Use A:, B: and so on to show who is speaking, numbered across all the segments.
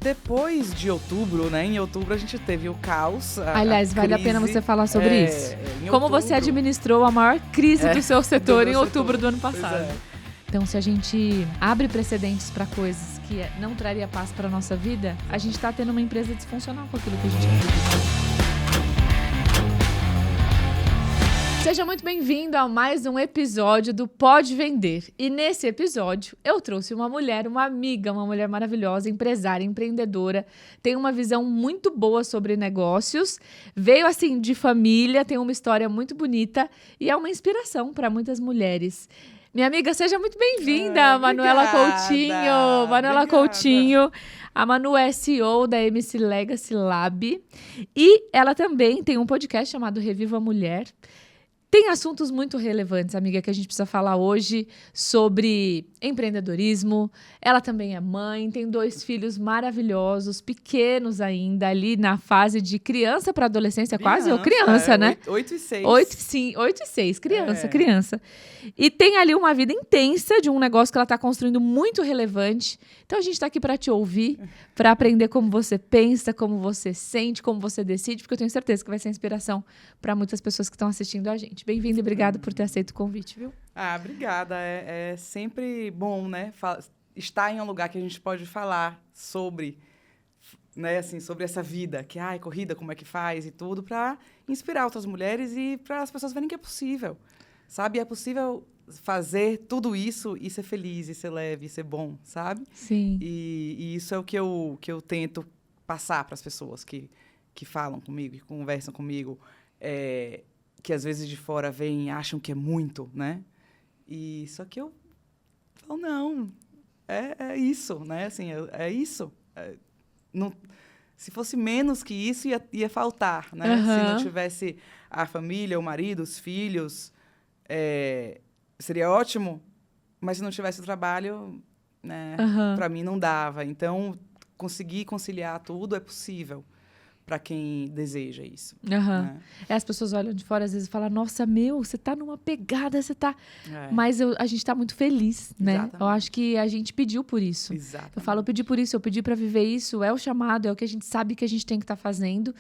A: depois de outubro, né? Em outubro a gente teve o caos.
B: Aliás, vale a pena você falar sobre isso. Como você administrou a maior crise do seu setor em outubro do ano passado. Então, se a gente abre precedentes para coisas que não traria paz para nossa vida, a gente está tendo uma empresa disfuncional com aquilo que a gente acredita. Seja muito bem-vindo a mais um episódio do Pode Vender. E nesse episódio, eu trouxe uma mulher, uma amiga, uma mulher maravilhosa, empresária, empreendedora, tem uma visão muito boa sobre negócios, veio assim de família, tem uma história muito bonita e é uma inspiração para muitas mulheres. Minha amiga, seja muito bem-vinda, Manuela Coutinho. Manuela Coutinho. A Manu é CEO da MC Legacy Lab e ela também tem um podcast chamado Reviva a Mulher. Tem assuntos muito relevantes, amiga, que a gente precisa falar hoje sobre empreendedorismo. Ela também é mãe, tem 2 filhos maravilhosos, pequenos ainda, ali na fase de criança para adolescência, quase, ou criança, né?
A: 8 e 6.
B: 8 e 6, criança. E tem ali uma vida intensa de um negócio que ela está construindo muito relevante. Então a gente está aqui para te ouvir, para aprender como você pensa, como você sente, como você decide, porque eu tenho certeza que vai ser inspiração para muitas pessoas que estão assistindo a gente. Bem-vindo e obrigado por ter aceito o convite, viu?
A: Obrigada. É sempre bom, né? Estar em um lugar que a gente pode falar sobre, né, assim, sobre essa vida, que corrida, como é que faz e tudo, para inspirar outras mulheres e para as pessoas verem que é possível, sabe? É possível fazer tudo isso e ser feliz, e ser leve, e ser bom, sabe?
B: Sim.
A: E isso é o que eu tento passar para as pessoas que falam comigo, que conversam comigo, que às vezes de fora vêm e acham que é muito, né? E só que eu falo, não, é isso, né? Assim, é isso. Não, se fosse menos que isso, ia faltar, né?
B: Uhum.
A: Se não tivesse a família, o marido, os filhos, seria ótimo, mas se não tivesse o trabalho, né? Para mim não dava. Então, conseguir conciliar tudo é possível para quem deseja isso. Né?
B: As pessoas olham de fora, às vezes, e falam, nossa, você tá numa pegada, você tá... Mas a gente tá muito feliz, né?
A: Exatamente.
B: Eu acho que a gente pediu por isso.
A: Exatamente.
B: Eu falo, eu pedi por isso, eu pedi para viver isso, é o chamado, é o que a gente sabe que a gente tem que estar fazendo.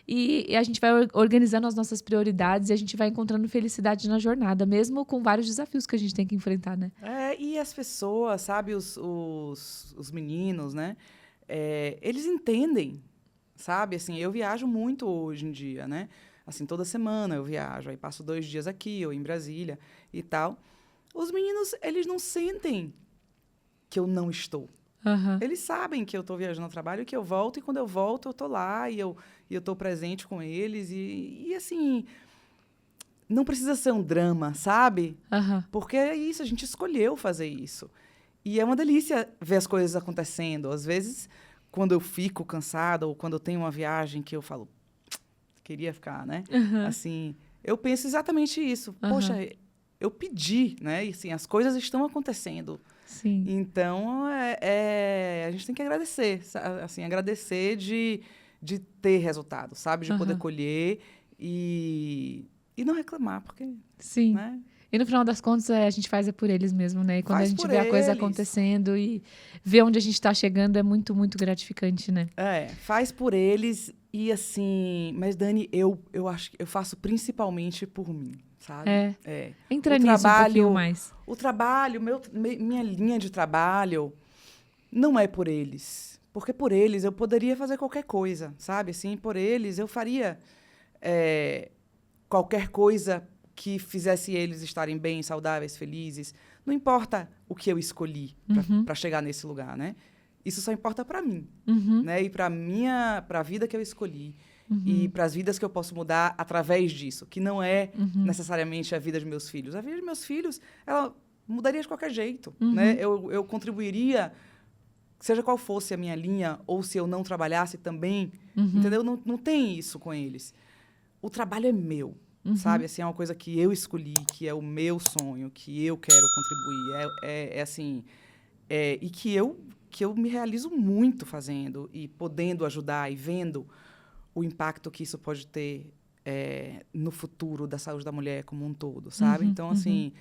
B: E a gente vai organizando as nossas prioridades e a gente vai encontrando felicidade na jornada, mesmo com vários desafios que a gente tem que enfrentar, né?
A: E as pessoas, sabe, os meninos, né? Eles entendem. Sabe, assim, eu viajo muito hoje em dia, né? Assim, toda semana eu viajo, aí passo 2 dias aqui ou em Brasília e tal. Os meninos, eles não sentem que eu não estou. Eles sabem que eu estou viajando ao trabalho, que eu volto, e quando eu volto, eu estou lá, e eu estou presente com eles. E, assim, não precisa ser um drama, sabe? Porque é isso, a gente escolheu fazer isso. E é uma delícia ver as coisas acontecendo. Às vezes, quando eu fico cansada ou quando eu tenho uma viagem que eu falo, queria ficar, né? Assim, eu penso exatamente isso. Poxa, eu pedi, né? E assim, as coisas estão acontecendo.
B: Sim.
A: Então, a gente tem que agradecer, assim, agradecer de ter resultado, sabe? De poder colher e não reclamar, porque...
B: Sim.
A: Né?
B: E no final das contas, a gente faz por eles mesmo, né? E quando a gente vê a coisa
A: eles.
B: Acontecendo e vê onde a gente está chegando, é muito, muito gratificante, né?
A: Faz por eles e assim... Mas, Dani, eu acho que eu faço principalmente por mim, sabe?
B: Entra nisso um pouquinho mais.
A: O trabalho, minha linha de trabalho não é por eles. Porque por eles eu poderia fazer qualquer coisa, sabe? Assim, por eles eu faria qualquer coisa que fizesse eles estarem bem, saudáveis, felizes. Não importa o que eu escolhi para chegar nesse lugar, né? Isso só importa para mim, né? E para a vida que eu escolhi. E para as vidas que eu posso mudar através disso, que não é necessariamente a vida de meus filhos. A vida de meus filhos, ela mudaria de qualquer jeito, né? Eu contribuiria, seja qual fosse a minha linha, ou se eu não trabalhasse também, entendeu? Não tem isso com eles. O trabalho é meu. Sabe, assim, é uma coisa que eu escolhi, que é o meu sonho, que eu quero contribuir, assim, e que eu me realizo muito fazendo e podendo ajudar e vendo o impacto que isso pode ter no futuro da saúde da mulher como um todo, sabe? Então, assim,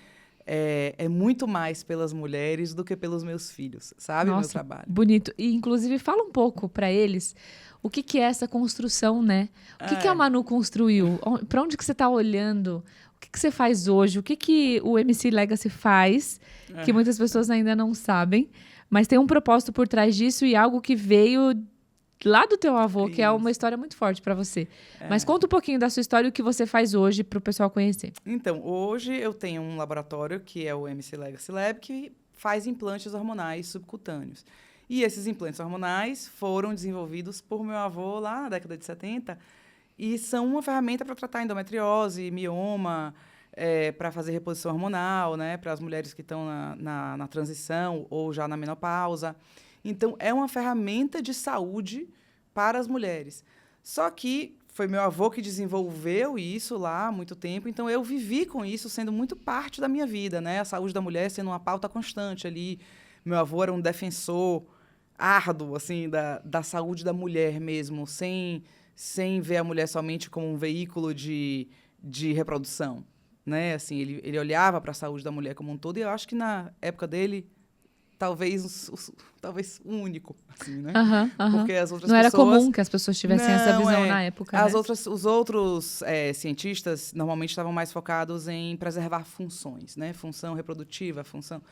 A: é muito mais pelas mulheres do que pelos meus filhos, sabe? O meu trabalho.
B: Bonito. E, inclusive, fala um pouco para eles o que é essa construção, né? O que a Manu construiu? Para onde que você está olhando? O que você faz hoje? O que o MC Legacy faz, que muitas pessoas ainda não sabem, mas tem um propósito por trás disso e algo que veio lá do teu avô, que é uma história muito forte para você. Mas conta um pouquinho da sua história e o que você faz hoje para o pessoal conhecer.
A: Então, hoje eu tenho um laboratório, que é o MC Legacy Lab, que faz implantes hormonais subcutâneos. E esses implantes hormonais foram desenvolvidos por meu avô lá na década de 70 e são uma ferramenta para tratar endometriose, mioma, para fazer reposição hormonal, né, para as mulheres que estão na transição ou já na menopausa. Então, é uma ferramenta de saúde para as mulheres. Só que foi meu avô que desenvolveu isso lá há muito tempo, então eu vivi com isso sendo muito parte da minha vida, né? A saúde da mulher sendo uma pauta constante ali. Meu avô era um defensor árduo, assim, da saúde da mulher mesmo, sem ver a mulher somente como um veículo de reprodução, né? Assim, ele olhava para a saúde da mulher como um todo, e eu acho que na época dele talvez o único, assim, né?
B: Porque
A: as outras
B: não
A: pessoas...
B: era comum que as pessoas tivessem essa visão na época, né?
A: Os outros cientistas normalmente estavam mais focados em preservar funções, né? Função reprodutiva, função...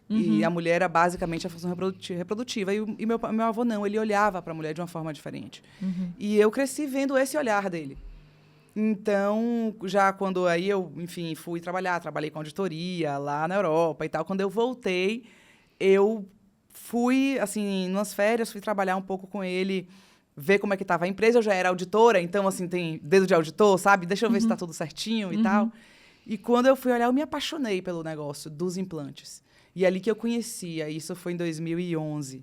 A: E a mulher era basicamente a função reprodutiva. E meu avô não, ele olhava para a mulher de uma forma diferente. E eu cresci vendo esse olhar dele. Então, já quando aí eu, enfim, fui trabalhei com auditoria lá na Europa e tal, quando eu voltei... Eu fui, assim, nas férias, fui trabalhar um pouco com ele, ver como é que estava a empresa. Eu já era auditora, então, assim, tem dedo de auditor, sabe? Deixa eu ver se está tudo certinho e tal. E quando eu fui olhar, eu me apaixonei pelo negócio dos implantes. E ali que eu conhecia, isso foi em 2011.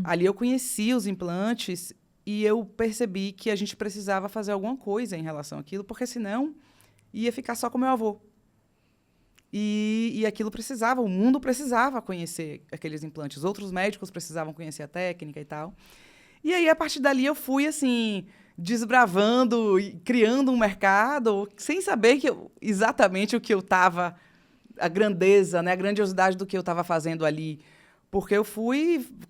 A: Ali eu conheci os implantes e eu percebi que a gente precisava fazer alguma coisa em relação àquilo, porque senão ia ficar só com meu avô. E aquilo precisava, o mundo precisava conhecer aqueles implantes. Outros médicos precisavam conhecer a técnica e tal. E aí, a partir dali, eu fui, assim, desbravando e criando um mercado, sem saber exatamente o que eu estava... A grandeza, né, a grandiosidade do que eu estava fazendo ali. Porque eu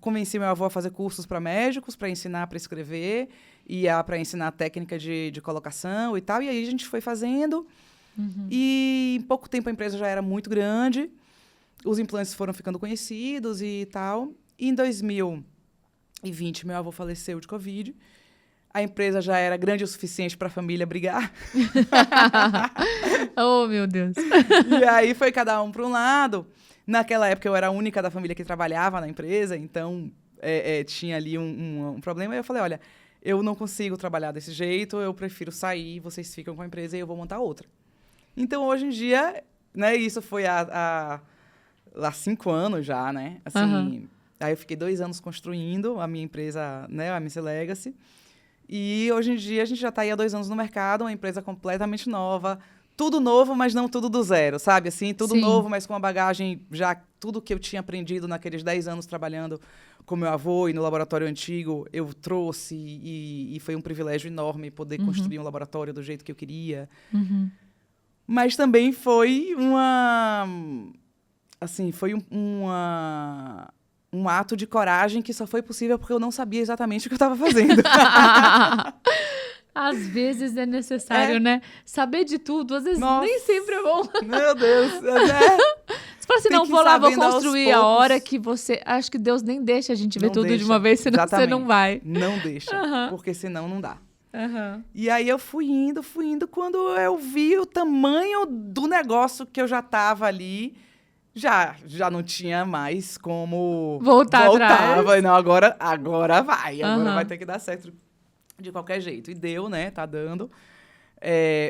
A: convenci meu avô a fazer cursos para médicos, para ensinar a prescrever, e para ensinar a técnica de colocação e tal. E aí, a gente foi fazendo... E em pouco tempo a empresa já era muito grande, os implantes foram ficando conhecidos e tal. E em 2020, meu avô faleceu de Covid. A empresa já era grande o suficiente para a família brigar.
B: Oh, meu Deus.
A: E aí foi cada um para um lado. Naquela época eu era a única da família que trabalhava na empresa, então tinha ali um problema. E eu falei, olha, eu não consigo trabalhar desse jeito, eu prefiro sair, vocês ficam com a empresa e eu vou montar outra. Então, hoje em dia, né, isso foi há 5 anos já, né? Assim, aí eu fiquei 2 anos construindo a minha empresa, né, a MC Legacy. E hoje em dia a gente já está aí há 2 anos no mercado, uma empresa completamente nova. Tudo novo, mas não tudo do zero, sabe? Assim, tudo novo, mas com uma bagagem já... Tudo que eu tinha aprendido naqueles 10 anos trabalhando com meu avô e no laboratório antigo, eu trouxe e foi um privilégio enorme poder construir um laboratório do jeito que eu queria. Mas também foi um ato de coragem que só foi possível porque eu não sabia exatamente o que eu estava fazendo.
B: Às vezes é necessário, né? Saber de tudo, às vezes nem sempre é bom.
A: Meu Deus.
B: Você fala assim, não, vou lá, vou construir a hora que você... Acho que Deus nem deixa a gente ver tudo de uma vez, senão você não vai.
A: Não deixa, porque senão não dá. E aí eu fui indo, quando eu vi o tamanho do negócio que eu já estava ali, já não tinha mais como
B: voltar atrás.
A: Não, agora vai, agora vai ter que dar certo de qualquer jeito. E deu, né? Tá dando.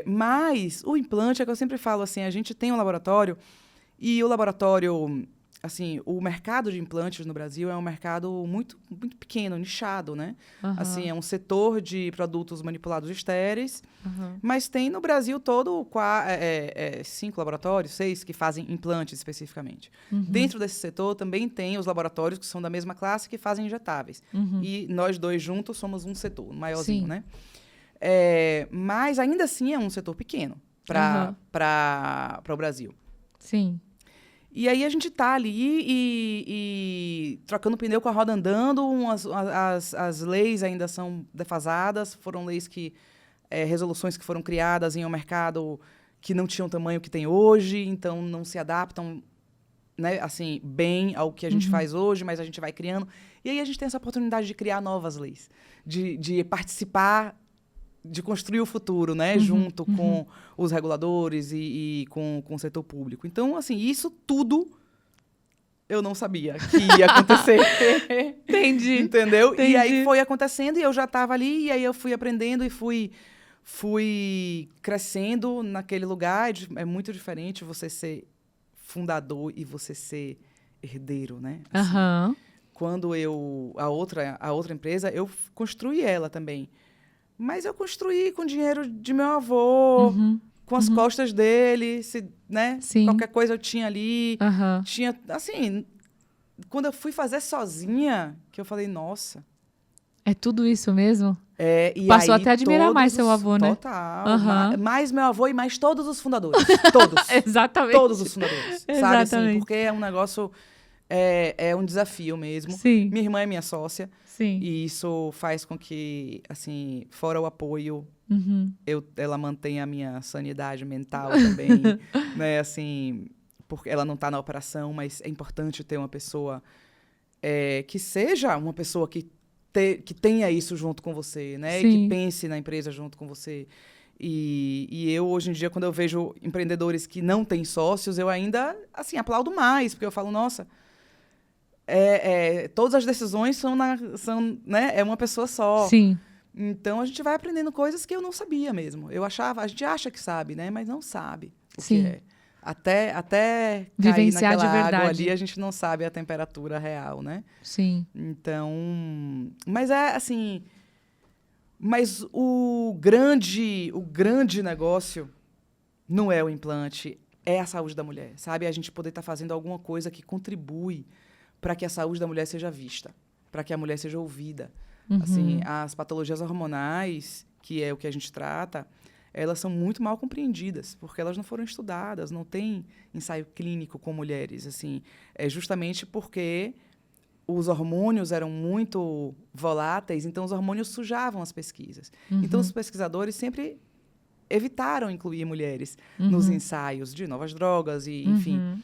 A: Mas o implante, é que eu sempre falo assim, a gente tem um laboratório, e o laboratório... Assim, o mercado de implantes no Brasil é um mercado muito, muito pequeno, nichado, né? Assim, é um setor de produtos manipulados estéreis, mas tem no Brasil todo 5 laboratórios, 6 que fazem implantes especificamente. Dentro desse setor também tem os laboratórios que são da mesma classe que fazem injetáveis. E nós 2 juntos somos um setor, um maiorzinho, né? Mas ainda assim é um setor pequeno para o Brasil.
B: Sim.
A: E aí a gente tá ali e trocando pneu com a roda andando, as leis ainda são defasadas, foram leis que... resoluções que foram criadas em um mercado que não tinham o tamanho que tem hoje, então não se adaptam, né, assim, bem ao que a gente faz hoje, mas a gente vai criando. E aí a gente tem essa oportunidade de criar novas leis, de participar, de construir o futuro, né, junto com os reguladores e com o setor público. Então, assim, isso tudo eu não sabia que ia acontecer.
B: Entendi.
A: Entendeu?
B: Entendi.
A: E aí foi acontecendo e eu já estava ali, e aí eu fui aprendendo e fui crescendo naquele lugar. É muito diferente você ser fundador e você ser herdeiro, né? Assim, quando a outra empresa, eu construí ela também. Mas eu construí com dinheiro de meu avô, com as costas dele, né?
B: Sim.
A: Qualquer coisa eu tinha ali. Tinha, assim, quando eu fui fazer sozinha, que eu falei, nossa.
B: É tudo isso mesmo?
A: E
B: passou
A: aí,
B: até a admirar mais seu avô, né?
A: Total. Mais meu avô e mais todos os fundadores. Todos.
B: Exatamente.
A: Todos os fundadores. Sabe,
B: Exatamente.
A: assim, porque é um negócio... É um desafio mesmo.
B: Sim.
A: Minha irmã é minha sócia.
B: Sim.
A: E isso faz com que, assim, fora o apoio, ela mantenha a minha sanidade mental também, né? Assim, porque ela não está na operação, mas é importante ter uma pessoa que seja uma pessoa que tenha isso junto com você, né?
B: Sim.
A: E que pense na empresa junto com você. E eu, hoje em dia, quando eu vejo empreendedores que não têm sócios, eu ainda, assim, aplaudo mais, porque eu falo, nossa... todas as decisões são, né? É uma pessoa só.
B: Sim.
A: Então, a gente vai aprendendo coisas que eu não sabia mesmo. A gente acha que sabe, né? Mas não sabe o
B: Sim.
A: que é. Até
B: vivenciar
A: cair naquela
B: de verdade.
A: água ali, a gente não sabe a temperatura real, né?
B: Sim.
A: Então, mas assim... Mas o grande negócio não é o implante, é a saúde da mulher, sabe? A gente poder estar fazendo alguma coisa que contribui para que a saúde da mulher seja vista, para que a mulher seja ouvida. Assim, as patologias hormonais, que é o que a gente trata, elas são muito mal compreendidas, porque elas não foram estudadas, não tem ensaio clínico com mulheres. Assim, é justamente porque os hormônios eram muito voláteis, então os hormônios sujavam as pesquisas. Então, os pesquisadores sempre evitaram incluir mulheres nos ensaios de novas drogas, e enfim.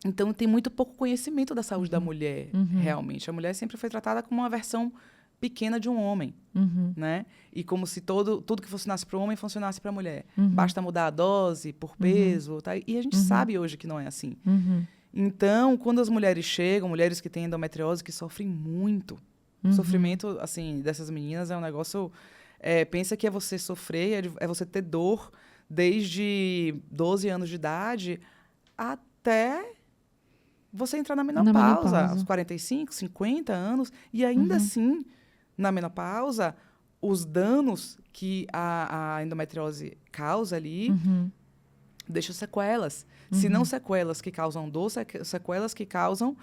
A: Então, tem muito pouco conhecimento da saúde da mulher, realmente. A mulher sempre foi tratada como uma versão pequena de um homem, né? E como se tudo que funcionasse para o homem funcionasse para a mulher. Basta mudar a dose por peso, tá? E a gente sabe hoje que não é assim. Então, quando as mulheres chegam, mulheres que têm endometriose, que sofrem muito. O sofrimento, assim, dessas meninas é um negócio... pensa que é você sofrer, é você ter dor desde 12 anos de idade até você entrar na menopausa, aos 45, 50 anos. E ainda assim, na menopausa, os danos que a endometriose causa ali deixam sequelas. Se não sequelas que causam dor, sequelas que causam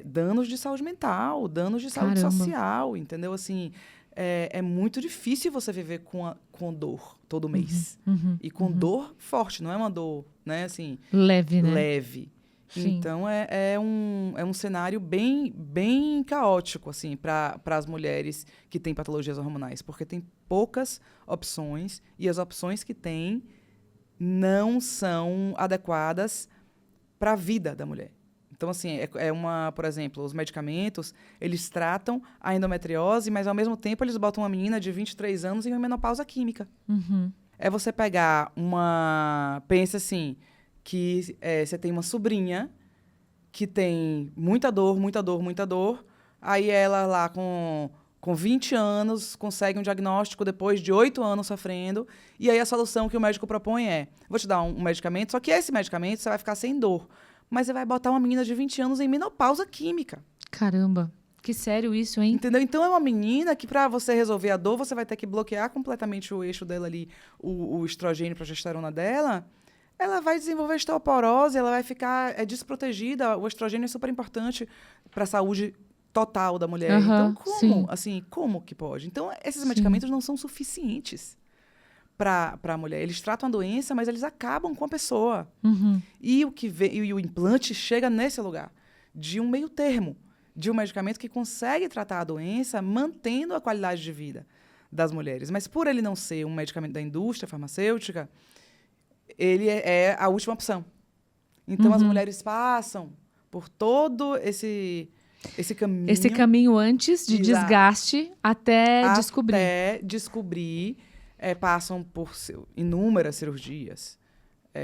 A: danos de saúde mental, danos de saúde social, entendeu? Assim, é muito difícil você viver com dor todo mês. E com dor forte, não é uma dor, né? Assim,
B: leve, né?
A: Leve. Sim. Então, é um cenário bem, bem caótico, assim, para as mulheres que têm patologias hormonais, porque tem poucas opções e as opções que tem não são adequadas para a vida da mulher. Então, assim, por exemplo, os medicamentos, eles tratam a endometriose, mas, ao mesmo tempo, eles botam uma menina de 23 anos em uma menopausa química. É você pegar pensa assim, que você tem uma sobrinha que tem muita dor, muita dor, muita dor, aí ela lá com 20 anos consegue um diagnóstico depois de 8 anos sofrendo, e aí a solução que o médico propõe vou te dar um medicamento, só que esse medicamento você vai ficar sem dor, mas você vai botar uma menina de 20 anos em menopausa química.
B: Caramba, que sério isso, hein?
A: Entendeu? Então é uma menina que, para você resolver a dor, você vai ter que bloquear completamente o eixo dela ali, o estrogênio e progesterona dela. Ela vai desenvolver osteoporose, ela vai ficar desprotegida. O estrogênio é super importante para a saúde total da mulher. Então, como? Assim, como que pode? Então, esses medicamentos não são suficientes para a mulher. Eles tratam a doença, mas eles acabam com a pessoa. E o implante chega nesse lugar, de um meio termo, de um medicamento que consegue tratar a doença, mantendo a qualidade de vida das mulheres. Mas por ele não ser um medicamento da indústria farmacêutica, ele é a última opção. Então, as mulheres passam por todo esse caminho.
B: Esse caminho antes de desgaste até descobrir.
A: Até descobrir, passam por inúmeras cirurgias.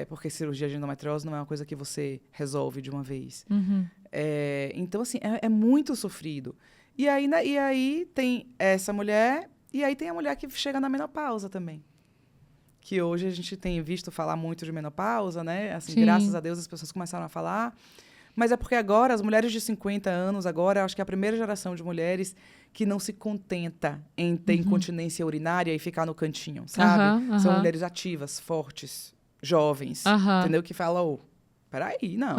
A: Porque cirurgia de endometriose não é uma coisa que você resolve de uma vez. Então, assim, é muito sofrido. E aí tem essa mulher, e aí tem a mulher que chega na menopausa também. Que hoje a gente tem visto falar muito de menopausa, né? Assim, graças a Deus as pessoas começaram a falar. Mas é porque agora, as mulheres de 50 anos, agora, eu acho que é a primeira geração de mulheres que não se contenta em ter incontinência urinária e ficar no cantinho, sabe? São mulheres ativas, fortes, jovens, entendeu? Que falam, peraí, não.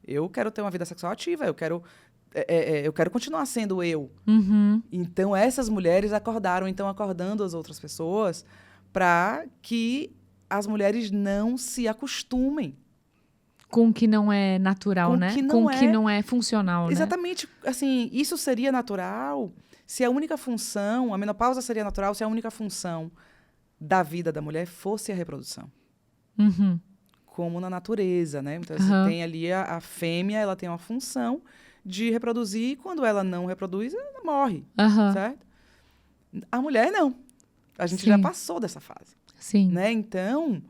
A: Eu quero ter uma vida sexual ativa, eu quero continuar sendo eu. Então, essas mulheres acordando as outras pessoas para que as mulheres não se acostumem
B: com o que não é natural, né? Com o que não é funcional, né?
A: Exatamente. Assim, isso seria natural se a única função, a menopausa seria natural se a única função da vida da mulher fosse a reprodução. Como na natureza, né? Então, você tem ali a fêmea, ela tem uma função de reproduzir, e quando ela não reproduz, ela morre, certo? A mulher, não. A gente já passou dessa fase. Né? Então,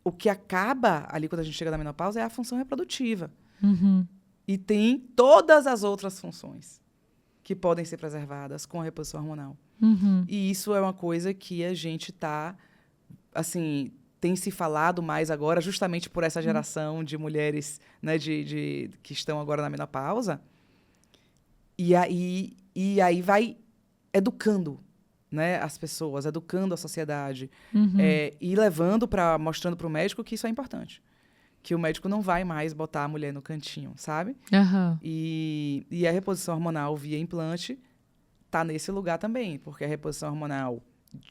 A: o que acaba ali quando a gente chega na menopausa é a função reprodutiva. E tem todas as outras funções que podem ser preservadas com a reposição hormonal. E isso é uma coisa que a gente tem se falado mais agora, justamente por essa geração de mulheres, né, que estão agora na menopausa. E aí vai educando, né, as pessoas, educando a sociedade, e mostrando para o médico que isso é importante. Que o médico não vai mais botar a mulher no cantinho, sabe? E a reposição hormonal via implante está nesse lugar também, porque a reposição hormonal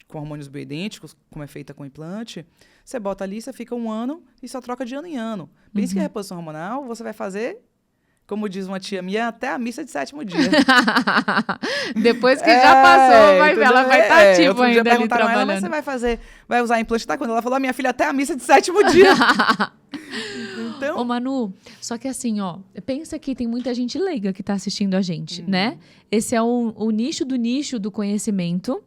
A: com hormônios bioidênticos, como é feita com implante, você bota ali, você fica 1 ano e só troca de ano em ano. Pense que a reposição hormonal você vai fazer, como diz uma tia minha, até a missa de 7º dia.
B: Depois que já passou, vai ver, ela vai estar ativa ainda ali trabalhando.
A: Ela, mas você vai usar implante, tá? Quando ela falou, minha filha, até a missa de 7º dia. Então...
B: Ô, Manu, só que assim, pensa que tem muita gente leiga que tá assistindo a gente, né? Esse é o nicho do conhecimento,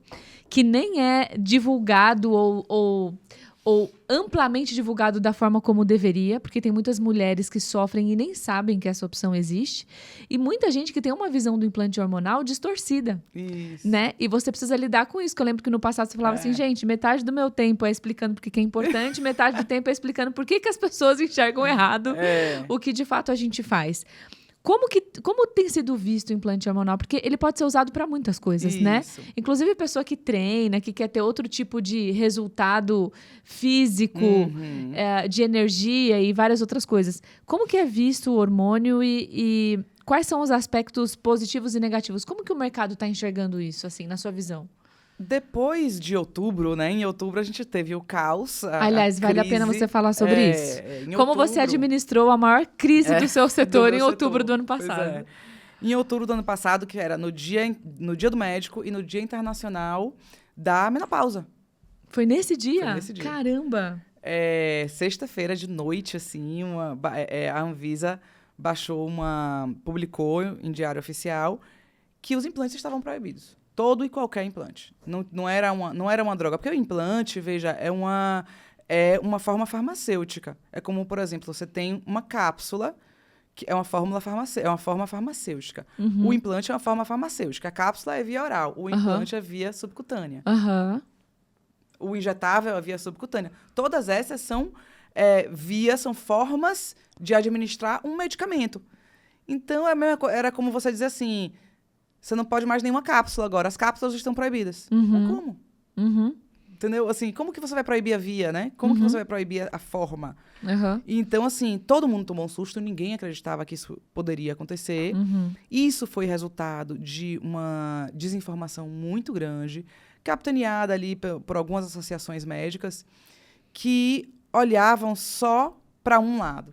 B: que nem é divulgado ou amplamente divulgado da forma como deveria, porque tem muitas mulheres que sofrem e nem sabem que essa opção existe, e muita gente que tem uma visão do implante hormonal distorcida, né? E você precisa lidar com isso, que eu lembro que no passado você falava assim, gente, metade do meu tempo é explicando por que é importante, metade do tempo é explicando por que as pessoas enxergam errado o que de fato a gente faz. Como tem sido visto o implante hormonal? Porque ele pode ser usado para muitas coisas, né? Inclusive a pessoa que treina, que quer ter outro tipo de resultado físico, de energia e várias outras coisas. Como que é visto o hormônio e quais são os aspectos positivos e negativos? Como que o mercado está enxergando isso, assim, na sua visão?
A: Depois de outubro, né? Em outubro a gente teve o caos.
B: Aliás, vale a pena você falar sobre isso. Como você administrou a maior crise do seu setor em outubro do ano passado.
A: Em outubro do ano passado, que era no dia do médico e no Dia Internacional da Menopausa.
B: Foi nesse dia?
A: Foi nesse dia.
B: Caramba!
A: Sexta-feira de noite, assim, a Anvisa publicou em Diário Oficial que os implantes estavam proibidos. Todo e qualquer implante. Não era uma droga. Porque o implante, veja, é uma forma farmacêutica. É como, por exemplo, você tem uma cápsula, que é uma forma farmacêutica. O implante é uma forma farmacêutica. A cápsula é via oral. O implante é via subcutânea. O injetável é via subcutânea. Todas essas são formas de administrar um medicamento. Então, era como você dizer assim... Você não pode mais nenhuma cápsula agora. As cápsulas estão proibidas. Mas como? Entendeu? Assim, como que você vai proibir a via, né? Como que você vai proibir a forma? Então, assim, todo mundo tomou um susto. Ninguém acreditava que isso poderia acontecer. Isso foi resultado de uma desinformação muito grande. capitaneada ali por algumas associações médicas que olhavam só para um lado,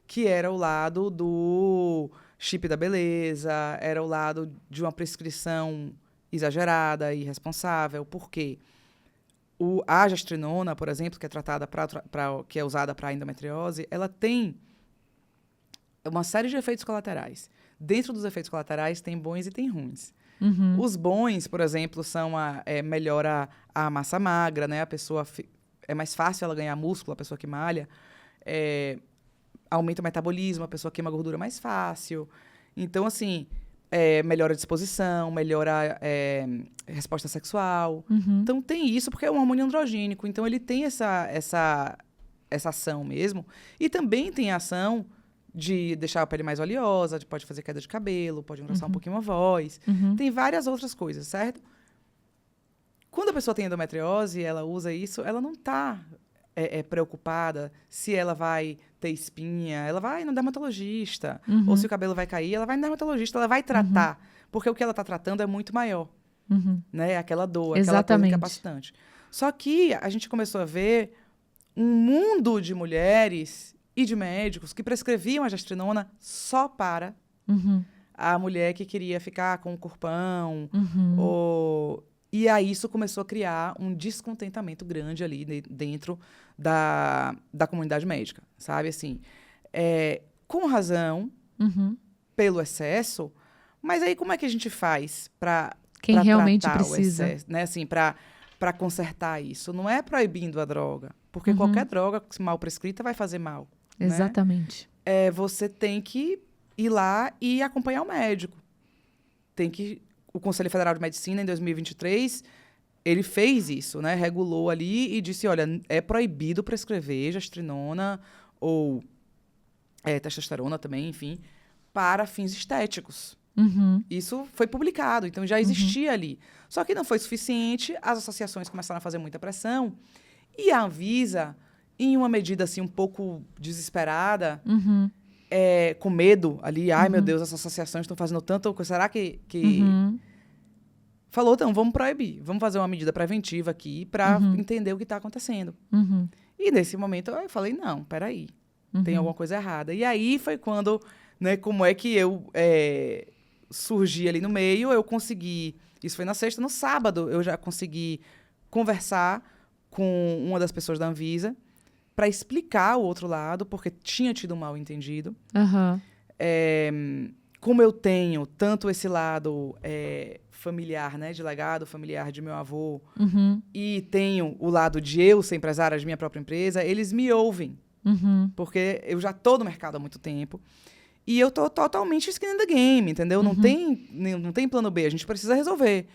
A: que era o lado do chip da beleza, era o lado de uma prescrição exagerada e irresponsável. Por quê? A gestrinona, por exemplo, que é tratada que é usada para endometriose, ela tem uma série de efeitos colaterais. Dentro dos efeitos colaterais tem bons e tem ruins. Os bons, por exemplo, são melhora a massa magra, né? A pessoa é mais fácil ela ganhar músculo, a pessoa que malha. Aumenta o metabolismo, a pessoa queima gordura mais fácil. Então, assim, melhora a disposição, melhora a resposta sexual. Então, tem isso porque é um hormônio androgênico. Então, ele tem essa ação mesmo. E também tem a ação de deixar a pele mais oleosa, pode fazer queda de cabelo, pode engrossar um pouquinho a voz. Tem várias outras coisas, certo? Quando a pessoa tem endometriose, ela usa isso, ela não está preocupada se ela vai ter espinha, ela vai no dermatologista. Ou se o cabelo vai cair, ela vai no dermatologista, ela vai tratar. Porque o que ela está tratando é muito maior. Né? Aquela dor, aquela coisa incapacitante. Só que a gente começou a ver um mundo de mulheres e de médicos que prescreviam a gestrinona só para a mulher que queria ficar com o corpão. E aí isso começou a criar um descontentamento grande ali dentro da comunidade médica, sabe? Assim, com razão, pelo excesso, mas aí como é que a gente faz para
B: quem realmente
A: tratar
B: precisa,
A: o excesso, né? Assim, para consertar isso? Não é proibindo a droga, porque qualquer droga mal prescrita vai fazer mal.
B: Exatamente.
A: Né? Você tem que ir lá e acompanhar o médico. O Conselho Federal de Medicina, em 2023, ele fez isso, né? Regulou ali e disse, olha, é proibido prescrever gestrinona ou testosterona também, enfim, para fins estéticos. Isso foi publicado, então já existia ali. Só que não foi suficiente, as associações começaram a fazer muita pressão e a Anvisa, em uma medida assim um pouco desesperada, com medo ali, ai meu Deus, as associações estão fazendo tanto, será que falou, então, vamos proibir, vamos fazer uma medida preventiva aqui para entender o que está acontecendo. E nesse momento eu falei, não, peraí, tem alguma coisa errada. E aí foi quando, né, como é que eu surgi ali no meio, eu consegui, isso foi na sexta, no sábado eu já consegui conversar com uma das pessoas da Anvisa para explicar o outro lado, porque tinha tido um mal-entendido. Como eu tenho tanto esse lado familiar, né, de legado familiar de meu avô, e tenho o lado de eu ser empresária de minha própria empresa, eles me ouvem, porque eu já estou no mercado há muito tempo, e eu estou totalmente skin in the game, entendeu? Não tem plano B, a gente precisa resolver.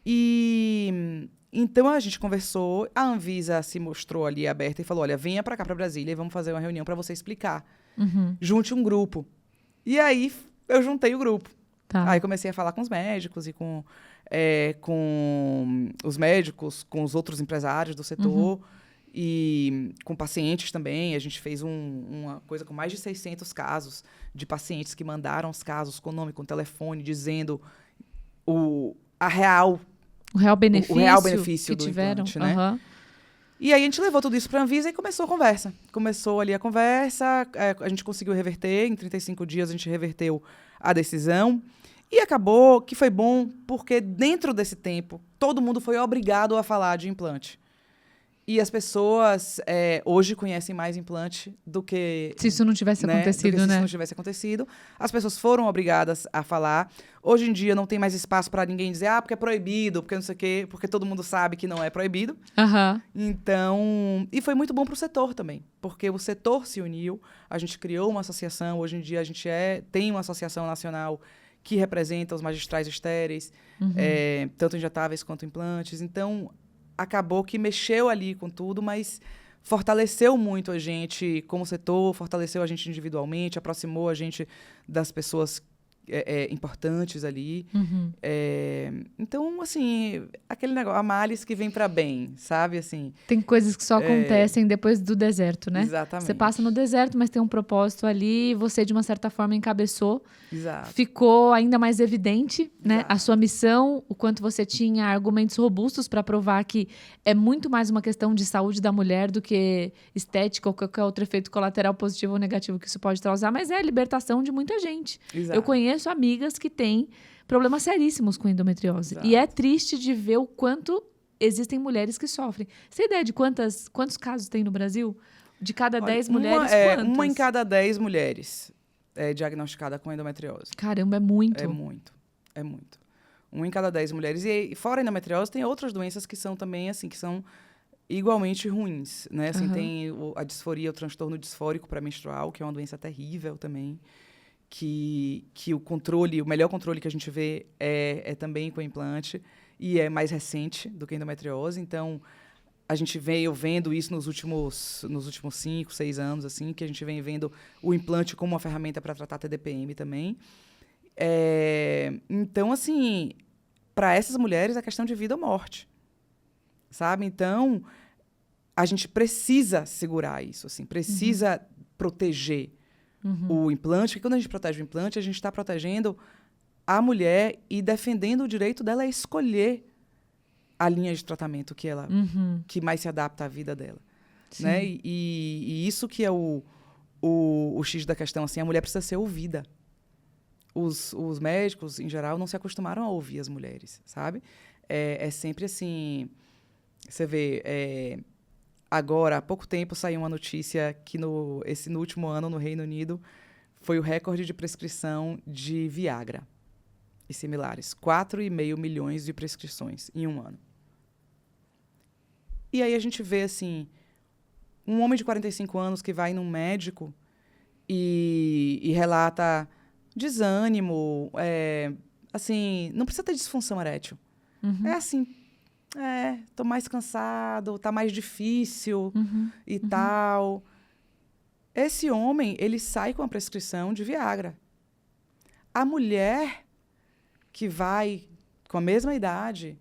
A: E então a gente conversou, a Anvisa se mostrou ali aberta e falou, olha, venha para cá, para Brasília, e vamos fazer uma reunião para você explicar. Junte um grupo. E aí eu juntei o grupo. Aí comecei a falar com os médicos e com os médicos, com os outros empresários do setor e com pacientes também. A gente fez uma coisa com mais de 600 casos de pacientes que mandaram os casos com nome, com telefone, dizendo o real benefício
B: que
A: do
B: tiveram.
A: implante, né? E aí a gente levou tudo isso para a Anvisa e começou a conversa. Começou ali a conversa, a gente conseguiu reverter, em 35 dias a gente reverteu a decisão. E acabou que foi bom, porque dentro desse tempo, todo mundo foi obrigado a falar de implante. E as pessoas hoje conhecem mais implante do que...
B: Se isso não tivesse acontecido,
A: Se isso não tivesse acontecido. As pessoas foram obrigadas a falar. Hoje em dia não tem mais espaço para ninguém dizer, porque é proibido, porque não sei o quê, porque todo mundo sabe que não é proibido. Então, e foi muito bom para o setor também, porque o setor se uniu, a gente criou uma associação, hoje em dia a gente tem uma associação nacional que representa os magistrais estéreis, tanto injetáveis quanto implantes. Então, acabou que mexeu ali com tudo, mas fortaleceu muito a gente como setor, fortaleceu a gente individualmente, aproximou a gente das pessoas importantes ali. Então, assim, aquele negócio, a males que vem para bem, sabe? Assim,
B: tem coisas que só acontecem depois do deserto, né?
A: Exatamente.
B: Você passa no deserto, mas tem um propósito ali, você, de uma certa forma, encabeçou.
A: Exato.
B: Ficou ainda mais evidente, né?
A: Exato.
B: A sua missão, o quanto você tinha argumentos robustos para provar que é muito mais uma questão de saúde da mulher do que estética ou qualquer outro efeito colateral positivo ou negativo que isso pode causar, mas é a libertação de muita gente.
A: Exato.
B: Eu conheço amigas que têm problemas seríssimos com endometriose.
A: Exato.
B: E é triste de ver o quanto existem mulheres que sofrem. Você tem ideia de quantos casos tem no Brasil? De cada 10 mulheres, quantas?
A: Uma em cada 10 mulheres é diagnosticada com endometriose.
B: Caramba, é muito.
A: É muito. Uma em cada 10 mulheres. E fora a endometriose, tem outras doenças que são também, assim, que são igualmente ruins, né? Assim, tem a disforia, o transtorno disfórico pré-menstrual, que é uma doença terrível também, que o melhor controle que a gente vê é também com implante, e é mais recente do que a endometriose. Então, a gente veio vendo isso nos últimos 5, 6 anos, assim, que a gente vem vendo o implante como uma ferramenta para tratar TDPM também. Então, assim, para essas mulheres é questão de vida ou morte, sabe? Então, a gente precisa segurar isso, assim, precisa proteger o implante, porque quando a gente protege o implante, a gente está protegendo a mulher e defendendo o direito dela a escolher a linha de tratamento que mais se adapta à vida dela. Né? E isso que é o X da questão, assim, a mulher precisa ser ouvida. Os médicos, em geral, não se acostumaram a ouvir as mulheres, sabe? É sempre assim... Você vê... Agora, há pouco tempo, saiu uma notícia que no último ano, no Reino Unido, foi o recorde de prescrição de Viagra e similares. 4,5 milhões de prescrições em um ano. E aí a gente vê, assim, um homem de 45 anos que vai num médico e relata desânimo, assim, não precisa ter disfunção erétil. É assim, tô mais cansado, tá mais difícil e tal. Esse homem, ele sai com a prescrição de Viagra. A mulher que vai com a mesma idade,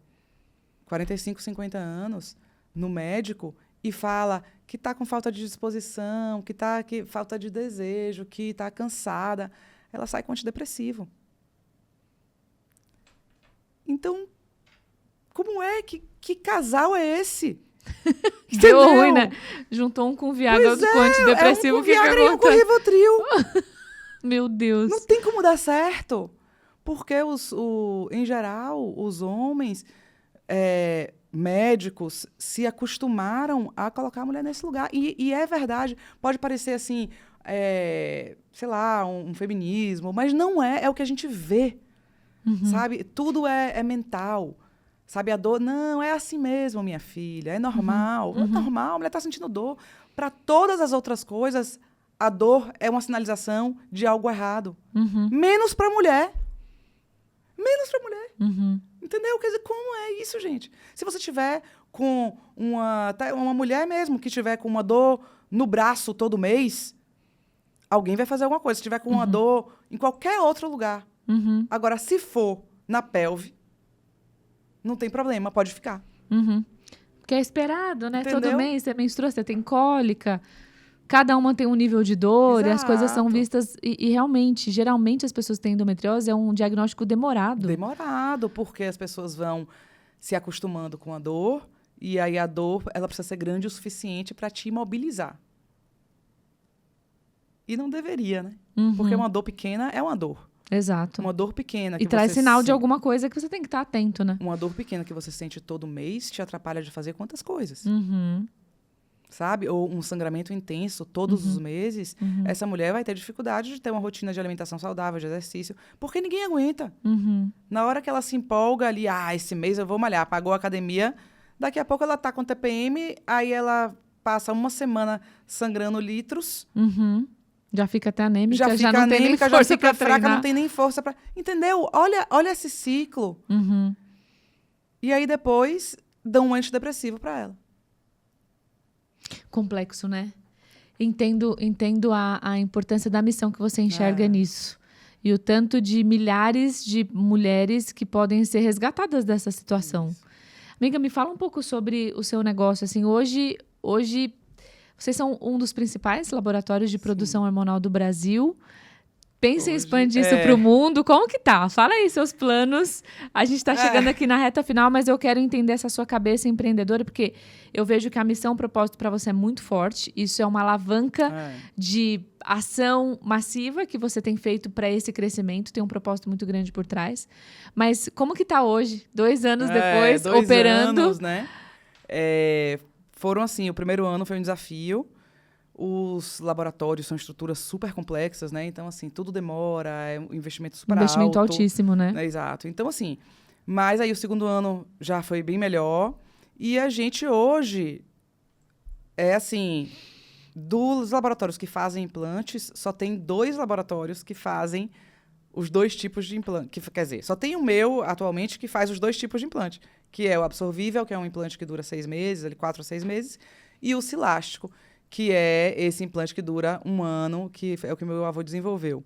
A: 45, 50 anos, no médico e fala que tá com falta de disposição, que falta de desejo, que tá cansada, ela sai com antidepressivo. Então, como é? Que casal é esse?
B: Deu ruim, né? Juntou um com Viagra, outro com antidepressivo.
A: Um com Viagra e um com Rivotril.
B: Meu Deus.
A: Não tem como dar certo. Porque, em geral, os homens médicos se acostumaram a colocar a mulher nesse lugar. E é verdade. Pode parecer assim, sei lá, um feminismo, mas não é. É o que a gente vê. Sabe? Tudo é mental. Sabe, a dor, não, é assim mesmo, minha filha, é normal. É normal, a mulher está sentindo dor. Para todas as outras coisas, a dor é uma sinalização de algo errado. Menos para a mulher. Menos para a mulher. Entendeu? Quer dizer, como é isso, gente? Se você tiver com uma mulher mesmo que tiver com uma dor no braço todo mês, alguém vai fazer alguma coisa. Se tiver com uma dor em qualquer outro lugar. Agora, se for na pelve, não tem problema, pode ficar.
B: Porque é esperado, né?
A: Entendeu?
B: Todo mês você menstrua, você tem cólica. Cada uma tem um nível de dor.
A: Exato.
B: E as coisas são vistas... E realmente, geralmente as pessoas que têm endometriose é um diagnóstico demorado.
A: Demorado, porque as pessoas vão se acostumando com a dor. E aí a dor, ela precisa ser grande o suficiente para te imobilizar. E não deveria, né? Porque uma dor pequena é uma dor.
B: Exato.
A: Uma dor pequena que
B: e traz
A: você
B: sinal de
A: sente.
B: alguma coisa que você tem que estar atento, né?
A: Uma dor pequena que você sente todo mês te atrapalha de fazer quantas coisas. Sabe? Ou um sangramento intenso todos os meses. Essa mulher vai ter dificuldade de ter uma rotina de alimentação saudável, de exercício, porque ninguém aguenta. Na hora que ela se empolga ali, esse mês eu vou malhar, pagou a academia, daqui a pouco ela tá com TPM, aí ela passa uma semana sangrando litros.
B: Já fica até anêmica,
A: já
B: não tem nem força,
A: já fica
B: pra
A: fraca,
B: treinar.
A: não tem nem força para... Entendeu? Olha esse ciclo. E aí depois dão um antidepressivo para ela.
B: Complexo, né? Entendo a importância da missão que você enxerga nisso. E o tanto de milhares de mulheres que podem ser resgatadas dessa situação.
A: Isso.
B: Amiga, me fala um pouco sobre o seu negócio. Assim, hoje vocês são um dos principais laboratórios de produção hormonal do Brasil. Pensa em expandir isso para o mundo. Como que tá? Fala aí seus planos. A gente está chegando aqui na reta final, mas eu quero entender essa sua cabeça empreendedora, porque eu vejo que a missão, o propósito para você é muito forte. Isso é uma alavanca de ação massiva que você tem feito para esse crescimento. Tem um propósito muito grande por trás. Mas como que tá hoje? 2 anos depois,
A: 2
B: operando?
A: anos, né? Foram assim, o primeiro ano foi um desafio. Os laboratórios são estruturas super complexas, né? Então, assim, tudo demora, é um investimento super alto.
B: Investimento altíssimo, né?
A: Exato. Então, assim, mas aí o segundo ano já foi bem melhor. E a gente hoje, dos laboratórios que fazem implantes, só tem 2 laboratórios que fazem os 2 tipos de implante. Quer dizer, só tem o meu, atualmente, que faz os 2 tipos de implante. Que é o absorvível, que é um implante que dura 6 meses, 4 a 6 meses. E o cilástico, que é esse implante que dura 1 ano, que é o que meu avô desenvolveu.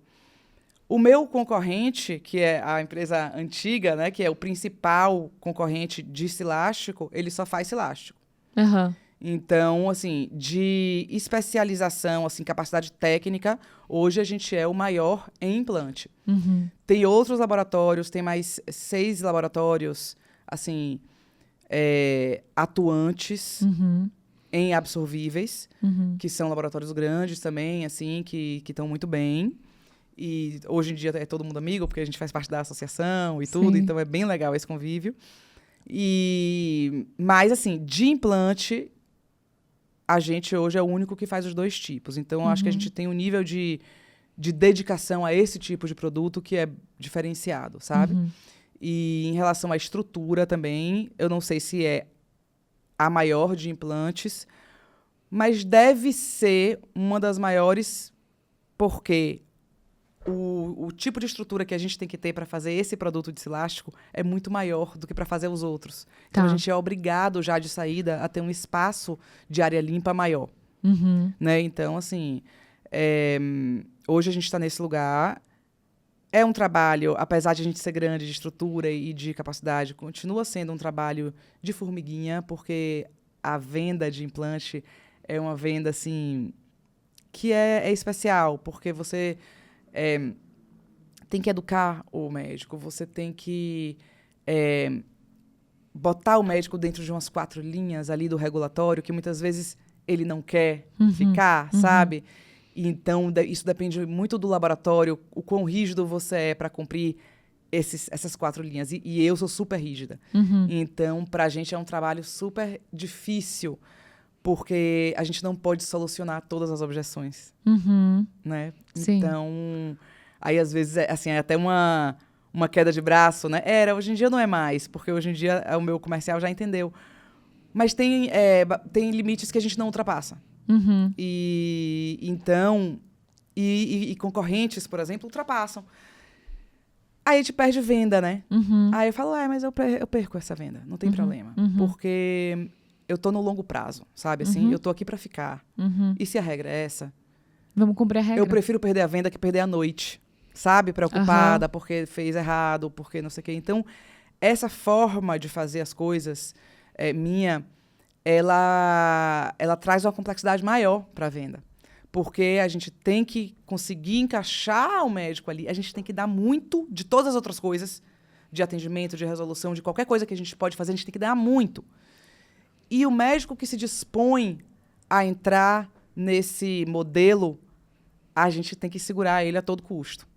A: O meu concorrente, que é a empresa antiga, né, que é o principal concorrente de cilástico, ele só faz cilástico.
B: Uhum.
A: Então, assim, de especialização, assim, capacidade técnica, hoje a gente é o maior em implante.
B: Uhum.
A: Tem outros laboratórios, tem mais 6 laboratórios, assim, atuantes em absorvíveis, que são laboratórios grandes também, assim, que estão muito bem. E hoje em dia é todo mundo amigo, porque a gente faz parte da associação e tudo, então é bem legal esse convívio. Mas, assim, de implante, a gente hoje é o único que faz os 2 tipos. Então, eu acho que a gente tem um nível de dedicação a esse tipo de produto que é diferenciado, sabe? E em relação à estrutura também, eu não sei se é a maior de implantes, mas deve ser uma das maiores, porque o tipo de estrutura que a gente tem que ter para fazer esse produto de cilástico é muito maior do que para fazer os outros. Então, a gente é obrigado já de saída a ter um espaço de área limpa maior. Né? Então, assim, hoje a gente está nesse lugar. É um trabalho, apesar de a gente ser grande de estrutura e de capacidade, continua sendo um trabalho de formiguinha, porque a venda de implante é uma venda, assim, que é especial, porque você tem que educar o médico, você tem que botar o médico dentro de umas 4 linhas ali do regulatório, que muitas vezes ele não quer ficar, sabe? Então, isso depende muito do laboratório, o quão rígido você é para cumprir essas 4 linhas. E eu sou super rígida. Então, para a gente é um trabalho super difícil, porque a gente não pode solucionar todas as objeções. Né?
B: Sim.
A: Então, aí às vezes é até uma queda de braço, né? Hoje em dia não é mais, porque hoje em dia o meu comercial já entendeu. Mas tem limites que a gente não ultrapassa. Então, concorrentes, por exemplo, ultrapassam. Aí a gente perde venda, né? Aí eu falo, mas eu perco essa venda, não tem problema. Porque eu tô no longo prazo, sabe? Assim, eu tô aqui para ficar. E se a regra é essa?
B: Vamos cumprir a regra.
A: Eu prefiro perder a venda que perder a noite, sabe? Preocupada porque fez errado, porque não sei o quê. Então, essa forma de fazer as coisas ela traz uma complexidade maior para a venda. Porque a gente tem que conseguir encaixar o médico ali, a gente tem que dar muito de todas as outras coisas, de atendimento, de resolução, de qualquer coisa que a gente pode fazer, a gente tem que dar muito. E o médico que se dispõe a entrar nesse modelo, a gente tem que segurar ele a todo custo.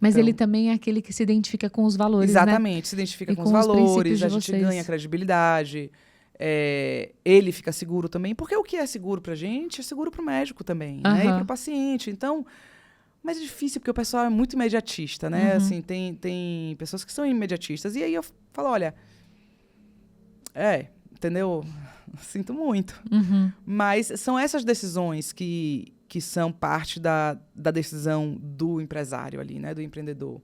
B: Mas ele também é aquele que se identifica com os valores,
A: exatamente,
B: né?
A: Se identifica com os valores, a gente ganha credibilidade. Ele fica seguro também, porque o que é seguro pra gente é seguro pro médico também, né? E pro paciente. Então, mas é difícil, porque o pessoal é muito imediatista, né? Assim, tem pessoas que são imediatistas. E aí eu falo, olha, entendeu? Sinto muito. Mas são essas decisões que são parte da decisão do empresário ali, né? Do empreendedor.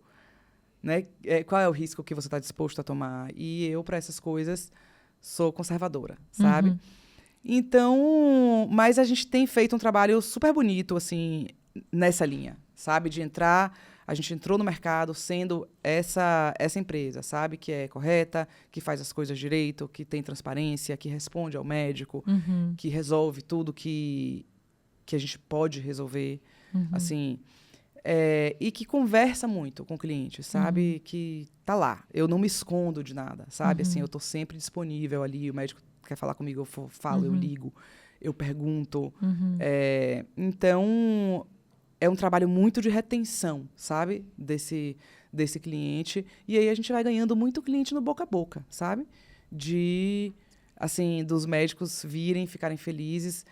A: Né? Qual é o risco que você está disposto a tomar? E eu, para essas coisas, sou conservadora, sabe? Então, mas a gente tem feito um trabalho super bonito, assim, nessa linha, sabe? De entrar, a gente entrou no mercado sendo essa empresa, sabe? Que é correta, que faz as coisas direito, que tem transparência, que responde ao médico, que resolve tudo que a gente pode resolver, assim... e que conversa muito com o cliente, sabe? Que tá lá. Eu não me escondo de nada, sabe? Assim, eu tô sempre disponível ali. O médico quer falar comigo, eu falo, eu ligo, eu pergunto. Então, é um trabalho muito de retenção, sabe? Desse cliente. E aí a gente vai ganhando muito cliente no boca a boca, sabe? Dos médicos virem, ficarem felizes.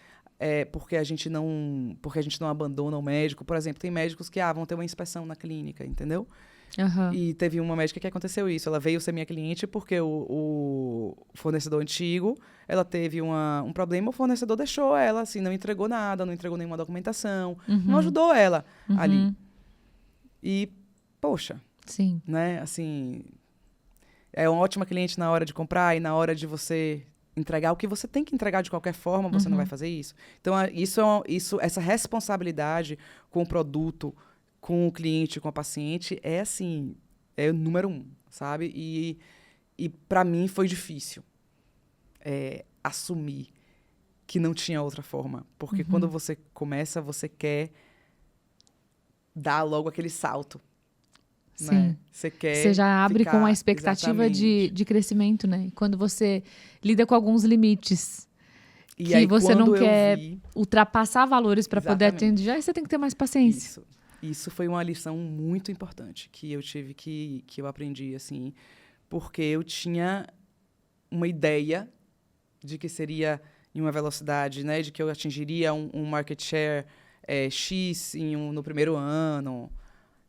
A: Porque a gente não abandona o médico. Por exemplo, tem médicos que vão ter uma inspeção na clínica, entendeu? E teve uma médica que aconteceu isso. Ela veio ser minha cliente porque o fornecedor antigo, ela teve um problema, o fornecedor deixou ela, assim, não entregou nada, não entregou nenhuma documentação, não ajudou ela ali. E, poxa,
B: sim,
A: né, assim, é uma ótima cliente na hora de comprar e na hora de você entregar o que você tem que entregar de qualquer forma, você não vai fazer isso. Então, essa responsabilidade com o produto, com o cliente, com a paciente, é o número 1, sabe? E para mim foi difícil assumir que não tinha outra forma. Porque quando você começa, você quer dar logo aquele salto.
B: Sim.
A: Né? Você
B: já abre com a expectativa de crescimento, né? Quando você lida com alguns limites que aí, você não quer ultrapassar valores para poder atender, aí você tem que ter mais paciência.
A: Isso foi uma lição muito importante que eu tive que eu aprendi, assim, porque eu tinha uma ideia de que seria em uma velocidade, né? De que eu atingiria um market share X no primeiro ano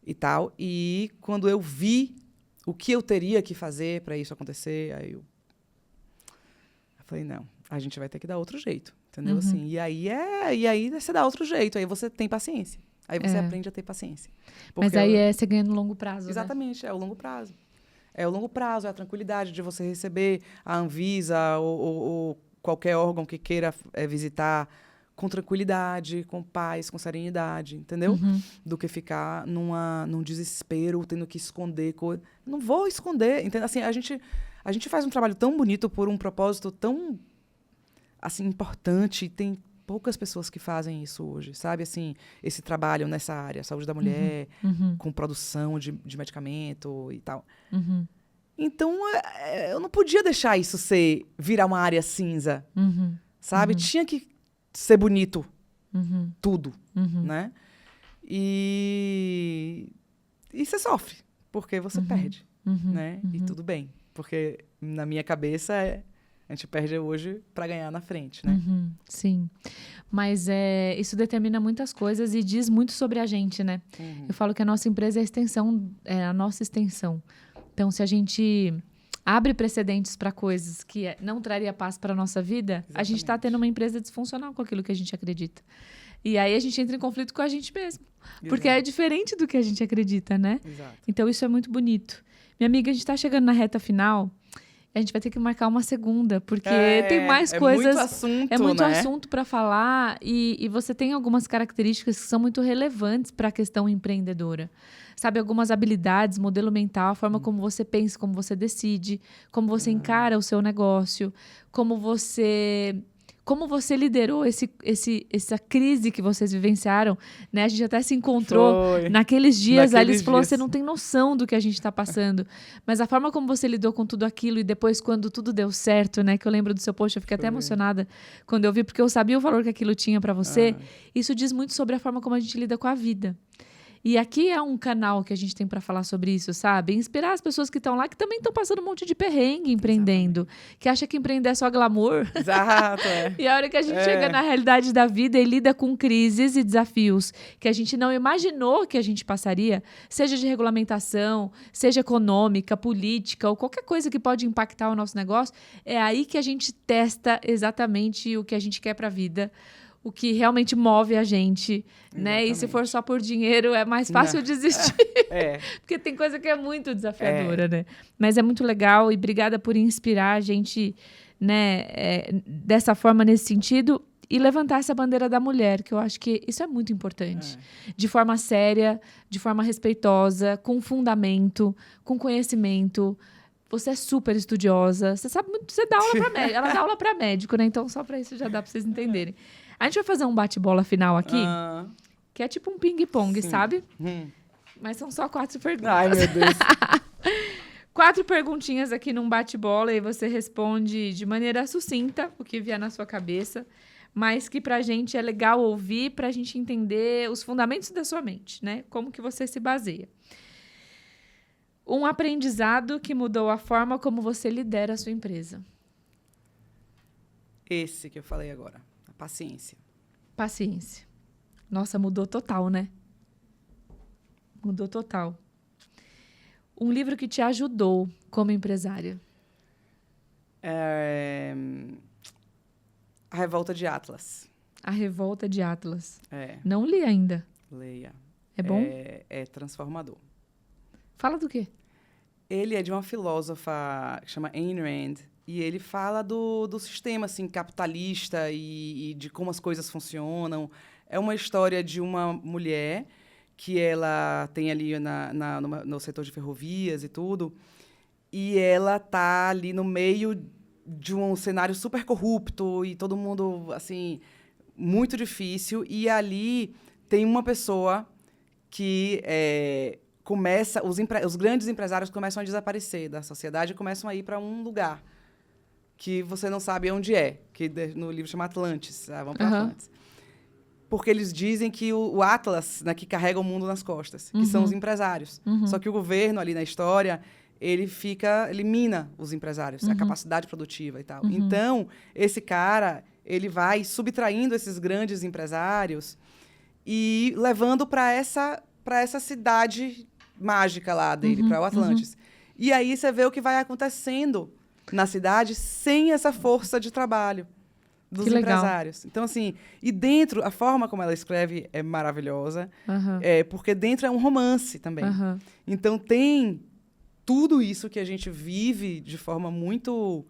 A: e tal. E quando eu vi o que eu teria que fazer para isso acontecer, aí eu falei, não, a gente vai ter que dar outro jeito, entendeu? Assim, e aí você dá outro jeito, aí você tem paciência. Aí você aprende a ter paciência.
B: Mas aí você ganha no longo prazo,
A: exatamente, né? É o longo prazo. É o longo prazo, é a tranquilidade de você receber a Anvisa ou qualquer órgão que queira visitar com tranquilidade, com paz, com serenidade, entendeu? Do que ficar num desespero, tendo que esconder coisa. Não vou esconder, entendeu? Assim, a gente faz um trabalho tão bonito por um propósito tão assim importante, e tem poucas pessoas que fazem isso hoje, sabe? Assim, esse trabalho nessa área, saúde da mulher, com produção de medicamento e tal. Então, eu não podia deixar isso virar uma área cinza, sabe? Tinha que ser bonito, tudo, né? E você sofre, porque você perde, né? E tudo bem, porque na minha cabeça a gente perde hoje para ganhar na frente, né?
B: Sim, mas isso determina muitas coisas e diz muito sobre a gente, né? Eu falo que a nossa empresa é a nossa extensão. Então, se a gente abre precedentes para coisas que não traria paz para a nossa vida, exatamente, a gente está tendo uma empresa disfuncional com aquilo que a gente acredita. E aí a gente entra em conflito com a gente mesmo. Porque é diferente do que a gente acredita, né?
A: Exato.
B: Então, isso é muito bonito. Minha amiga, a gente está chegando na reta final. A gente vai ter que marcar uma segunda, porque tem mais coisas.
A: Muito assunto,
B: é muito
A: né?
B: assunto para falar. E você tem algumas características que são muito relevantes para a questão empreendedora. Sabe, algumas habilidades, modelo mental, a forma como você pensa, como você decide, como você encara o seu negócio, como você liderou essa crise que vocês vivenciaram, né? A gente até se encontrou naqueles dias. A Alice falou, você não tem noção do que a gente está passando. Mas a forma como você lidou com tudo aquilo e depois quando tudo deu certo, né? Que eu lembro do seu post, eu fiquei até emocionada quando eu vi, porque eu sabia o valor que aquilo tinha para você. Isso diz muito sobre a forma como a gente lida com a vida. E aqui é um canal que a gente tem para falar sobre isso, sabe? Inspirar as pessoas que estão lá, que também estão passando um monte de perrengue empreendendo. Exatamente. Que acha que empreender é só glamour.
A: Exato,
B: E a hora que a gente chega na realidade da vida e lida com crises e desafios que a gente não imaginou que a gente passaria, seja de regulamentação, seja econômica, política ou qualquer coisa que pode impactar o nosso negócio, é aí que a gente testa exatamente o que a gente quer para a vida. O que realmente move a gente, né? E se for só por dinheiro, é mais fácil desistir. Porque tem coisa que é muito desafiadora, né? Mas é muito legal e obrigada por inspirar a gente, né? Dessa forma, nesse sentido. e levantar essa bandeira da mulher, que eu acho que isso é muito importante. De forma séria, de forma respeitosa, com fundamento, com conhecimento. Você é super estudiosa, você sabe muito, você dá aula para médico, ela dá aula para médico, né? Então só para isso já dá para vocês entenderem. A gente vai fazer um bate-bola final aqui, que é tipo um ping-pong, sabe? Mas são só 4 perguntas.
A: Ai, meu Deus.
B: 4 perguntinhas aqui num bate-bola e você responde de maneira sucinta o que vier na sua cabeça, mas que pra gente é legal ouvir pra gente entender os fundamentos da sua mente, né? Como que você se baseia. Um aprendizado que mudou a forma como você lidera a sua empresa.
A: Esse que eu falei agora, a paciência.
B: Paciência. Nossa, mudou total, né? Mudou total. Um livro que te ajudou como empresária.
A: A Revolta de Atlas.
B: A Revolta de Atlas. Não li ainda.
A: Leia.
B: É bom?
A: É transformador.
B: Fala do quê?
A: Ele é de uma filósofa que chama Ayn Rand. E ele fala do sistema assim, capitalista e de como as coisas funcionam. É uma história de uma mulher que ela tem ali no setor de ferrovias e tudo, e ela tá ali no meio de um cenário super corrupto e todo mundo, assim, muito difícil. E ali tem uma pessoa que começa... Os grandes empresários começam a desaparecer da sociedade e começam a ir para um lugar que você não sabe onde é, que no livro chama Atlantis. Vamos para Atlantis. Porque eles dizem que o Atlas, né, que carrega o mundo nas costas, que são os empresários. Só que o governo ali na história, ele mina os empresários, a capacidade produtiva e tal. Então, esse cara, ele vai subtraindo esses grandes empresários e levando para essa cidade mágica lá dele, para o Atlantis. E aí você vê o que vai acontecendo na cidade sem essa força de trabalho dos empresários. Então, assim, e dentro, a forma como ela escreve é maravilhosa, porque dentro é um romance também. Então, tem tudo isso que a gente vive de forma muito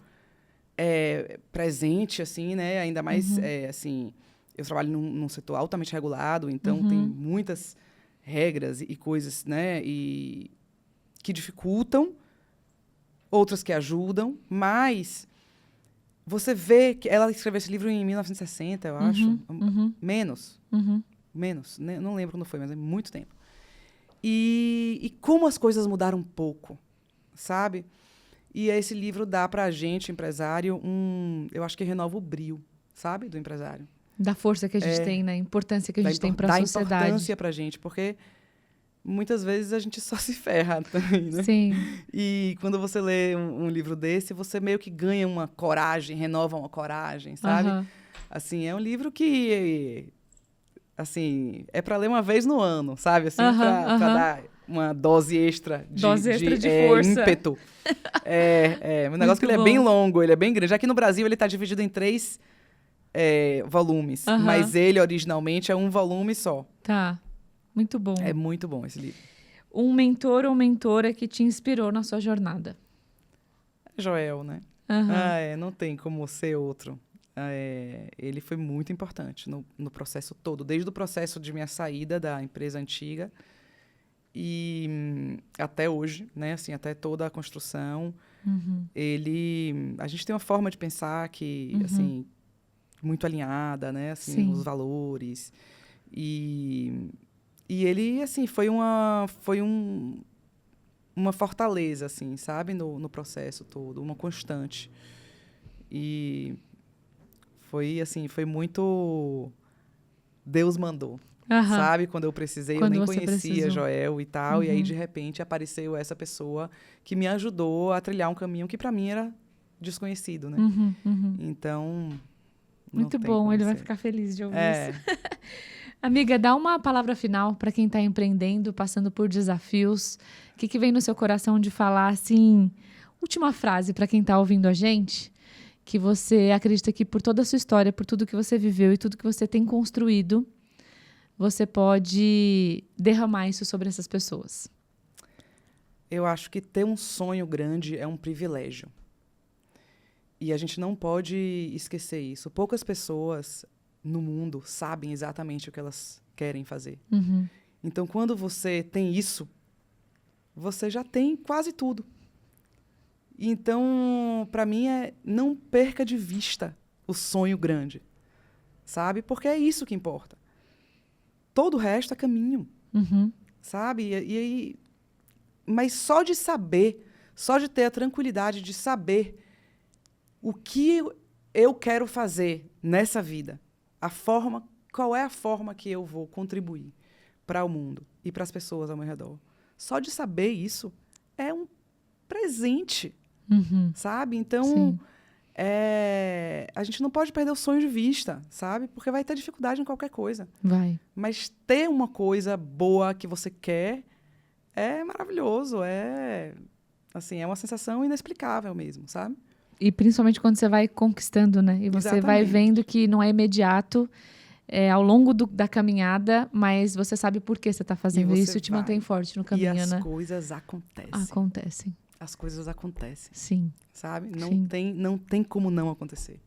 A: presente, assim, né? Ainda mais, assim, eu trabalho num setor altamente regulado, então tem muitas regras e coisas, né? E que dificultam, outras que ajudam, mas... Você vê que ela escreveu esse livro em 1960, eu acho. Menos. Menos. Não lembro quando foi, mas é muito tempo. E como as coisas mudaram um pouco, sabe? E esse livro dá pra gente, empresário, eu acho que renova o brio, sabe? Do empresário.
B: Da força que a gente tem, né? A importância que a gente tem pra sociedade.
A: Dá importância pra gente, porque... Muitas vezes a gente só se ferra também, né?
B: Sim.
A: E quando você lê um livro desse, você meio que ganha uma coragem, renova uma coragem, sabe? Assim, é um livro que, assim, é para ler uma vez no ano, sabe? Assim, para dar uma dose extra de força. Ímpeto. Um negócio que ele é bem longo, ele é bem grande. Aqui no Brasil ele está dividido em 3 volumes, mas ele originalmente é um volume só.
B: Tá. Muito bom.
A: É muito bom esse livro.
B: Um mentor ou mentora que te inspirou na sua jornada?
A: Joel, né? Não tem como ser outro. Ele foi muito importante no processo todo. Desde o processo de minha saída da empresa antiga e até hoje, né? Assim, até toda a construção. A gente tem uma forma de pensar que, assim, muito alinhada, né? Assim, os valores. E ele, assim, foi uma fortaleza, assim, sabe? No processo todo, uma constante. E foi, assim, foi muito... Deus mandou, sabe? Quando eu precisei, eu nem conhecia Joel e tal. E aí, de repente, apareceu essa pessoa que me ajudou a trilhar um caminho que, para mim, era desconhecido, né? Então...
B: Muito bom, ele vai ficar feliz de ouvir isso. Amiga, dá uma palavra final para quem está empreendendo, passando por desafios. O que vem no seu coração de falar, assim, última frase para quem está ouvindo a gente, que você acredita que por toda a sua história, por tudo que você viveu e tudo que você tem construído, você pode derramar isso sobre essas pessoas?
A: Eu acho que ter um sonho grande é um privilégio. E a gente não pode esquecer isso. Poucas pessoas no mundo sabem exatamente o que elas querem fazer.
B: Uhum.
A: Então, quando você tem isso, você já tem quase tudo. Então, para mim, não perca de vista o sonho grande, sabe? Porque é isso que importa. Todo o resto é caminho,
B: Uhum.
A: sabe? Mas só de saber, só de ter a tranquilidade de saber o que eu quero fazer nessa vida, qual é a forma que eu vou contribuir para o mundo e para as pessoas ao meu redor. Só de saber isso é um presente,
B: Uhum.
A: sabe? Então,
B: Sim.
A: a gente não pode perder o sonho de vista, sabe? Porque vai ter dificuldade em qualquer coisa.
B: Vai.
A: Mas ter uma coisa boa que você quer é maravilhoso, assim, é uma sensação inexplicável mesmo, sabe?
B: E principalmente quando você vai conquistando, né? E você vai
A: Exatamente.
B: vendo que não é imediato, ao longo da caminhada, mas você sabe por que você está fazendo
A: você
B: isso e te mantém forte no
A: E
B: caminho,
A: as
B: né?
A: coisas acontecem.
B: Acontecem.
A: As coisas acontecem,
B: Sim.
A: sabe?
B: Sim.
A: Não tem como não acontecer.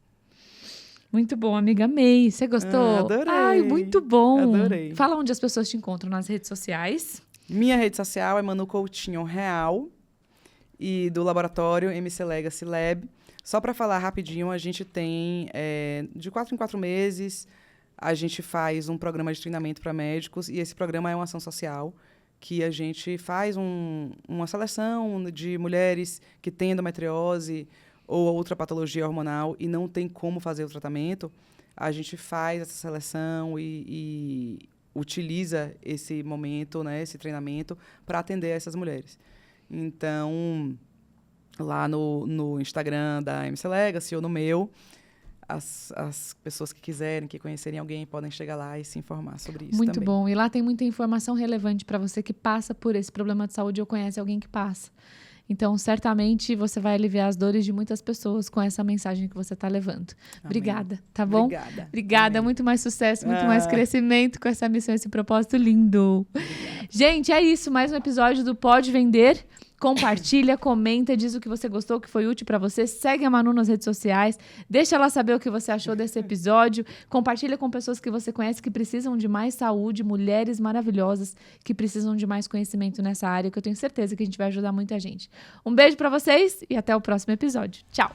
B: Muito bom, amiga. Amei. Você gostou?
A: Adorei.
B: Ai, muito bom.
A: Adorei.
B: Fala onde as pessoas te encontram nas redes sociais.
A: Minha rede social é Manu Coutinho Real e do laboratório MC Legacy Lab. Só para falar rapidinho, a gente tem, de 4 em 4 meses, a gente faz um programa de treinamento para médicos e esse programa é uma ação social que a gente faz uma seleção de mulheres que têm endometriose ou outra patologia hormonal e não tem como fazer o tratamento. A gente faz essa seleção e utiliza esse momento, né, esse treinamento, para atender essas mulheres. Então, lá no Instagram da MC Legacy ou no meu, as pessoas que quiserem, que conhecerem alguém, podem chegar lá e se informar sobre isso
B: Muito
A: também.
B: bom. E lá tem muita informação relevante para você que passa por esse problema de saúde ou conhece alguém que passa. Então, certamente, você vai aliviar as dores de muitas pessoas com essa mensagem que você está levando.
A: Amém.
B: Obrigada, tá bom?
A: Obrigada. Amém.
B: Muito mais sucesso, muito mais crescimento com essa missão, esse propósito lindo.
A: Obrigada.
B: Gente, é isso. Mais um episódio do Pode Vender. Compartilha, comenta, diz o que você gostou, o que foi útil para você. Segue a Manu nas redes sociais. Deixa ela saber o que você achou desse episódio. Compartilha com pessoas que você conhece que precisam de mais saúde, mulheres maravilhosas que precisam de mais conhecimento nessa área, que eu tenho certeza que a gente vai ajudar muita gente. Um beijo para vocês e até o próximo episódio. Tchau!